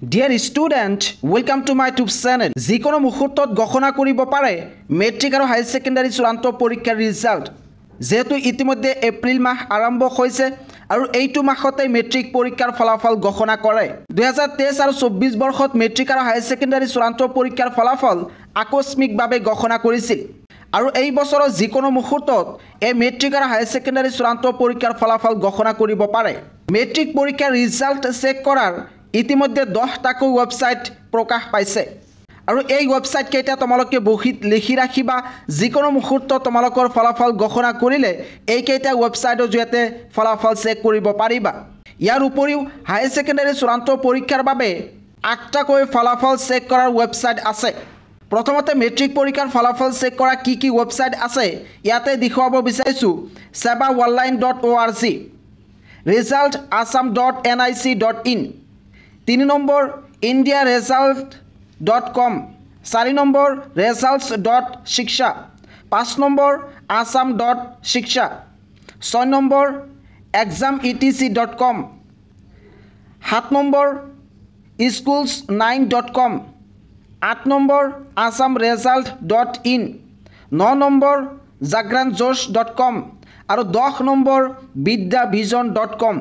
Dear student, welcome to my YouTube channel. যিকোনো মুহূৰ্তত ঘোষণা কৰিব পাৰে মেট্ৰিক আৰু হাই সেকেন্ডাৰী চূড়ান্ত পৰীক্ষাৰ ৰিজাল্ট। যেহেতু ইতিমধ্যে এপ্ৰিল মাহ আৰম্ভ হৈছে আৰু এইটো মাহতে মেট্ৰিক পৰীক্ষাৰ ফলাফল ঘোষণা কৰে। 2023 আৰু 24 বৰ্ষত মেট্ৰিক আৰু হাই সেকেন্ডাৰী চূড়ান্ত পৰীক্ষাৰ ফলাফল আকস্মিকভাৱে ঘোষণা কৰিছিল। আৰু এই বছৰৰ যিকোনো মুহূৰ্তত এই মেট্ৰিক আৰু হাই সেকেন্ডাৰী চূড়ান্ত পৰীক্ষাৰ ফলাফল ঘোষণা কৰিব পাৰে। মেট্ৰিক পৰীক্ষাৰ ৰিজাল্ট চেক কৰাৰ ইতিমধ্যে 10টাকৈ ওয়েবসাইট প্ৰকাশ পাইছে আৰু এই ওয়েবসাইট কেইটা তোমালোকে বহিত লিখি ৰাখিবা। যিকোনো মুহূৰ্তত তোমালোকৰ ফলাফল ঘোষণা কৰিলে এই কেইটা ওয়েবসাইটৰ জৰিয়তে ফলাফল চেক কৰিব পাৰিবা। ইয়াৰ উপৰিও হাই সেকেন্ডাৰী চূড়ান্ত পৰীক্ষাৰ বাবে 8টাকৈ ফলাফল চেক কৰাৰ ওয়েবসাইট আছে। প্ৰথমতে মেট্ৰিক পৰীক্ষাৰ ফলাফল চেক কৰা কি ওয়েবসাইট আছে ইয়াতে দেখুৱাব বিচাৰিছো। sebaonline.org, resultassam.nic.in, 3 number indiaresult.com, 4 number results.shiksha, 5 number assam.shiksha, 6 number exametc.com, 7 number schools9.com, 8 number assamresult.in, 9 number jagranjosh.com আৰু 10 নম্বৰ vidyavision.com।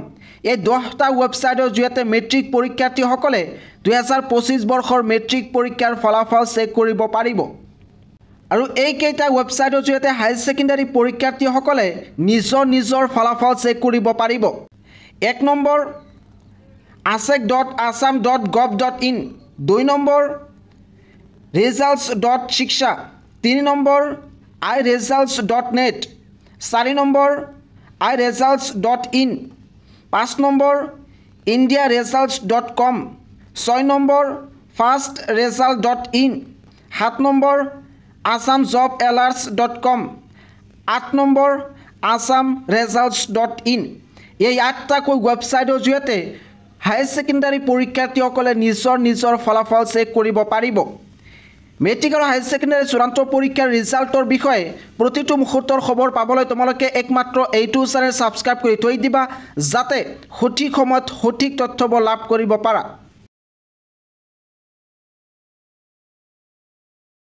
এই 10টা ওয়েবসাইটৰ জৰিয়তে মেট্ৰিক পৰীক্ষাৰ্থীসকলে 2025 বৰ্ষৰ মেট্ৰিক পৰীক্ষাৰ ফলাফল চেক কৰিব পাৰিব। আৰু এই কেইটা ওয়েবসাইটৰ জৰিয়তে হাই সেকেন্ডাৰী পৰীক্ষাৰ্থীসকলে নিজৰ ফলাফল চেক কৰিব পাৰিব। 1 number asec.assam.gov.in, 2 number results.shiksha, 3 number iresults.net, 4 number iresults.in, 5 number indiaresults.com, 6 number fastresult.in, 7 number assamjobalerts.com, 8 number assamresults.in। এই 8টাকৈ ওয়েবসাইটৰ জৰিয়তে হাই সেকেন্ডাৰী পৰীক্ষাৰ্থীসকলে নিজৰ ফলাফল চেক কৰিব পাৰিব। মেট্ৰিক আৰু হাই সেকেন্ডাৰী চূড়ান্ত পৰীক্ষাৰ ৰিজাল্টৰ বিষয়ে প্ৰতিটো মুহূৰ্তৰ খবৰ পাবলৈ তোমালোকে একমাত্ৰ এইটো চেনেল সাবস্ক্ৰাইব কৰি থৈ দিবা যাতে সঠিক সময়ত সঠিক তথ্যবোৰ লাভ কৰিব পাৰা।